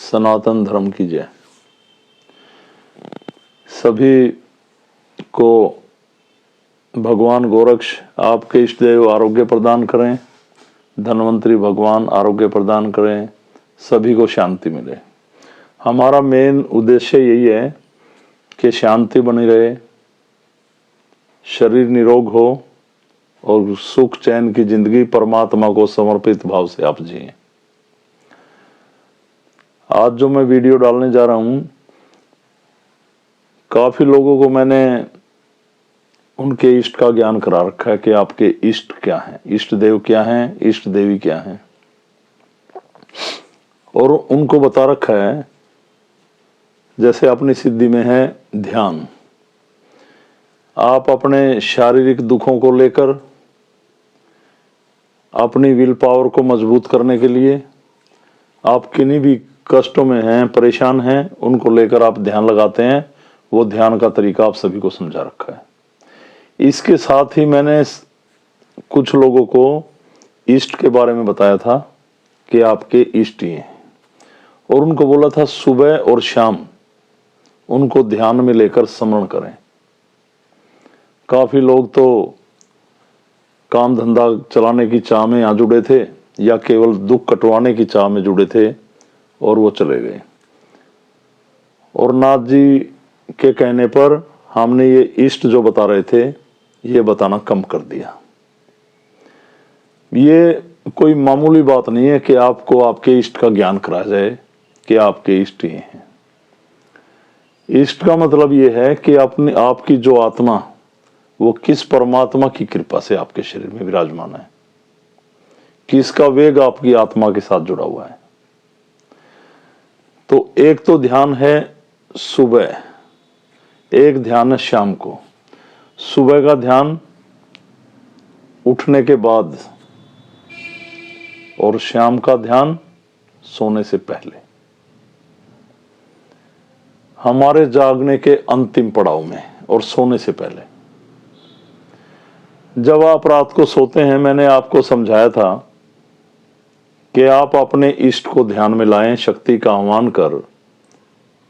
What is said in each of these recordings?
सनातन धर्म की जय। सभी को भगवान गोरक्ष आपके इष्ट देव आरोग्य प्रदान करें, धन्वंतरी भगवान आरोग्य प्रदान करें, सभी को शांति मिले। हमारा मेन उद्देश्य यही है कि शांति बनी रहे, शरीर निरोग हो और सुख चैन की जिंदगी परमात्मा को समर्पित भाव से आप जिए। आज जो मैं वीडियो डालने जा रहा हूं, काफी लोगों को मैंने उनके इष्ट का ज्ञान करा रखा है कि आपके इष्ट क्या हैं, इष्ट देव क्या हैं, इष्ट देवी क्या हैं, और उनको बता रखा है जैसे अपनी सिद्धि में है ध्यान। आप अपने शारीरिक दुखों को लेकर अपनी विल पावर को मजबूत करने के लिए, आप किन्हीं भी कष्टों में हैं, परेशान हैं, उनको लेकर आप ध्यान लगाते हैं। वो ध्यान का तरीका आप सभी को समझा रखा है। इसके साथ ही मैंने कुछ लोगों को इष्ट के बारे में बताया था कि आपके इष्ट ये हैं, और उनको बोला था सुबह और शाम उनको ध्यान में लेकर स्मरण करें। काफी लोग तो काम धंधा चलाने की चाह में यहां जुड़े थे या केवल दुख कटवाने की चाह में जुड़े थे और वो चले गए। और नाथ जी के कहने पर हमने ये इष्ट जो बता रहे थे ये बताना कम कर दिया। ये कोई मामूली बात नहीं है कि आपको आपके इष्ट का ज्ञान कराया जाए कि आपके इष्ट ये हैं। इष्ट का मतलब ये है कि अपनी आपकी जो आत्मा वो किस परमात्मा की कृपा से आपके शरीर में विराजमान है, किसका वेग आपकी आत्मा के साथ जुड़ा हुआ है। तो एक तो ध्यान है सुबह, एक ध्यान है शाम को। सुबह का ध्यान उठने के बाद और शाम का ध्यान सोने से पहले, हमारे जागने के अंतिम पड़ाव में और सोने से पहले। जब आप रात को सोते हैं, मैंने आपको समझाया था कि आप अपने इष्ट को ध्यान में लाएं, शक्ति का आह्वान कर,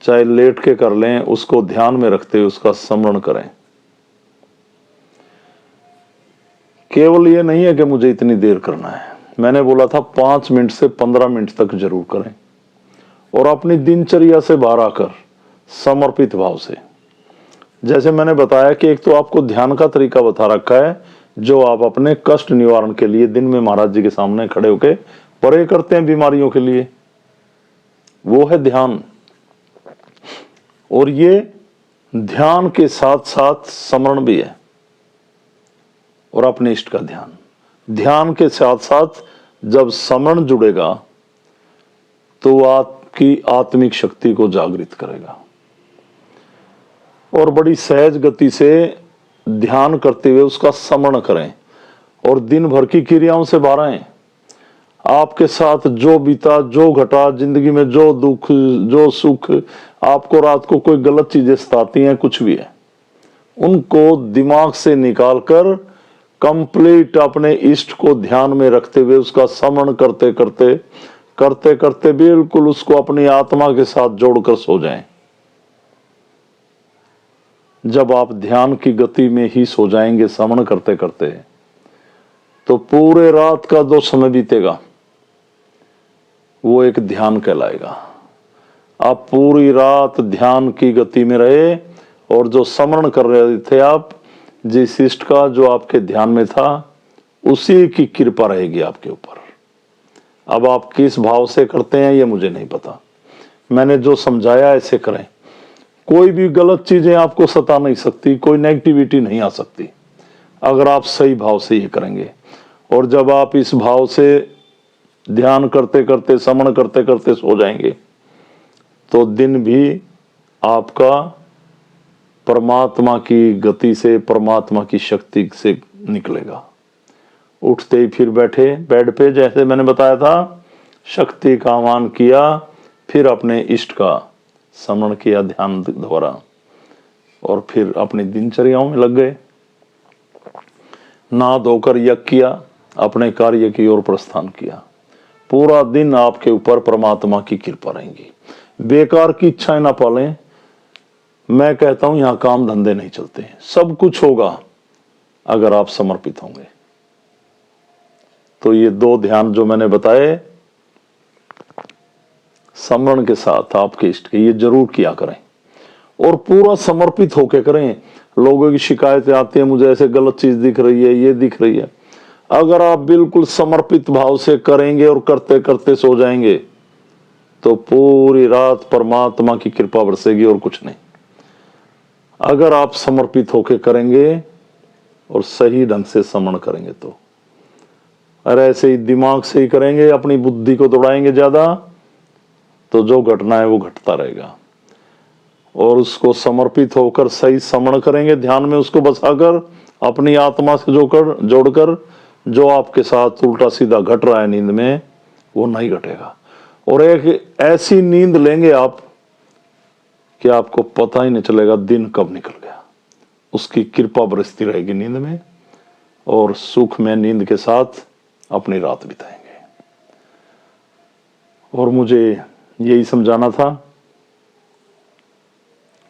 चाहे लेट के कर लें, उसको ध्यान में रखते हुए उसका स्मरण करें। केवल ये नहीं है कि मुझे इतनी देर करना है, मैंने बोला था 5 मिनट से 15 मिनट तक जरूर करें, और अपनी दिनचर्या से बाहर आकर समर्पित भाव से। जैसे मैंने बताया कि एक तो आपको ध्यान का तरीका बता रखा है जो आप अपने कष्ट निवारण के लिए दिन में महाराज जी के सामने खड़े होकर प्रे करते हैं बीमारियों के लिए, वो है ध्यान। और ये ध्यान के साथ साथ स्मरण भी है, और अपने इष्ट का ध्यान। ध्यान के साथ साथ जब स्मरण जुड़ेगा तो आपकी आत्मिक शक्ति को जागृत करेगा, और बड़ी सहज गति से ध्यान करते हुए उसका स्मरण करें और दिन भर की क्रियाओं से बाहर आएं। आपके साथ जो बीता, जो घटा जिंदगी में, जो दुख, जो सुख, आपको रात को कोई गलत चीजें सताती हैं, कुछ भी है, उनको दिमाग से निकालकर कंप्लीट अपने इष्ट को ध्यान में रखते हुए उसका स्मरण करते करते करते करते बिल्कुल उसको अपनी आत्मा के साथ जोड़कर सो जाएं। जब आप ध्यान की गति में ही सो जाएंगे स्मरण करते करते, तो पूरे रात का जो समय बीतेगा वो एक ध्यान कहलाएगा। आप पूरी रात ध्यान की गति में रहे और जो स्मरण कर रहे थे आप जिस इष्ट का जो आपके ध्यान में था, उसी की कृपा रहेगी आपके ऊपर। अब आप किस भाव से करते हैं ये मुझे नहीं पता, मैंने जो समझाया ऐसे करें। कोई भी गलत चीजें आपको सता नहीं सकती, कोई नेगेटिविटी नहीं आ सकती अगर आप सही भाव से ये करेंगे। और जब आप इस भाव से ध्यान करते करते, स्मरण करते करते सो जाएंगे, तो दिन भी आपका परमात्मा की गति से, परमात्मा की शक्ति से निकलेगा। उठते ही फिर बैठे बेड पे, जैसे मैंने बताया था, शक्ति का आह्वान किया, फिर अपने इष्ट का स्मरण किया ध्यान द्वारा, और फिर अपनी दिनचर्याओं में लग गए। नहा धोकर यज्ञ किया, अपने कार्य की ओर प्रस्थान किया। पूरा दिन आपके ऊपर परमात्मा की कृपा रहेगी। बेकार की इच्छाएं ना पालें। मैं कहता हूं यहां काम धंधे नहीं चलते हैं, सब कुछ होगा अगर आप समर्पित होंगे। तो ये 2 ध्यान जो मैंने बताए समरण के साथ आपके इष्ट के, ये जरूर किया करें और पूरा समर्पित होकर करें। लोगों की शिकायतें आती है, मुझे ऐसे गलत चीज दिख रही है, ये दिख रही है। अगर आप बिल्कुल समर्पित भाव से करेंगे और करते करते सो जाएंगे तो पूरी रात परमात्मा की कृपा बरसेगी और कुछ नहीं। अगर आप समर्पित होकर करेंगे और सही ढंग से समरण करेंगे तो, अरे ऐसे ही दिमाग से ही करेंगे, अपनी बुद्धि को दौड़ाएंगे ज्यादा, तो जो घटना है वो घटता रहेगा। और उसको समर्पित होकर सही समरण करेंगे, ध्यान में उसको बसाकर अपनी आत्मा से जोड़कर जो आपके साथ उल्टा सीधा घट रहा है नींद में, वो नहीं घटेगा। और एक ऐसी नींद लेंगे आप कि आपको पता ही नहीं चलेगा दिन कब निकल गया। उसकी कृपा बरसती रहेगी नींद में और सुख में नींद के साथ अपनी रात बिताएंगे। और मुझे यही समझाना था,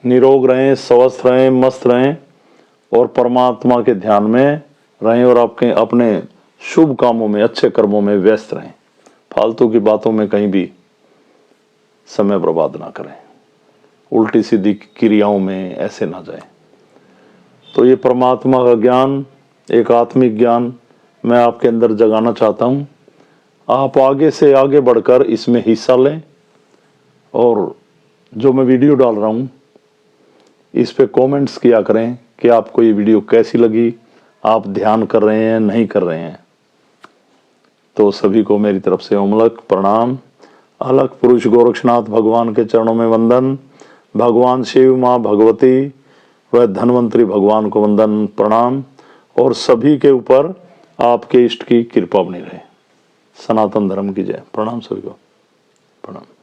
निरोग रहें, स्वस्थ रहें, मस्त रहें और परमात्मा के ध्यान में रहें और आपके अपने शुभ कामों में, अच्छे कर्मों में व्यस्त रहें। फालतू की बातों में कहीं भी समय बर्बाद ना करें, उल्टी सीधी क्रियाओं में ऐसे ना जाएं। तो ये परमात्मा का ज्ञान, एक आत्मिक ज्ञान मैं आपके अंदर जगाना चाहता हूं। आप आगे से आगे बढ़कर इसमें हिस्सा लें और जो मैं वीडियो डाल रहा हूं इस पे कमेंट्स किया करें कि आपको ये वीडियो कैसी लगी, आप ध्यान कर रहे हैं नहीं कर रहे हैं। तो सभी को मेरी तरफ से ओमलक प्रणाम। अलख पुरुष गोरक्षनाथ भगवान के चरणों में वंदन। भगवान शिव, माँ भगवती व धन्वंतरी भगवान को वंदन प्रणाम। और सभी के ऊपर आपके इष्ट की कृपा बनी रहे। सनातन धर्म की जय। प्रणाम सभी को, प्रणाम।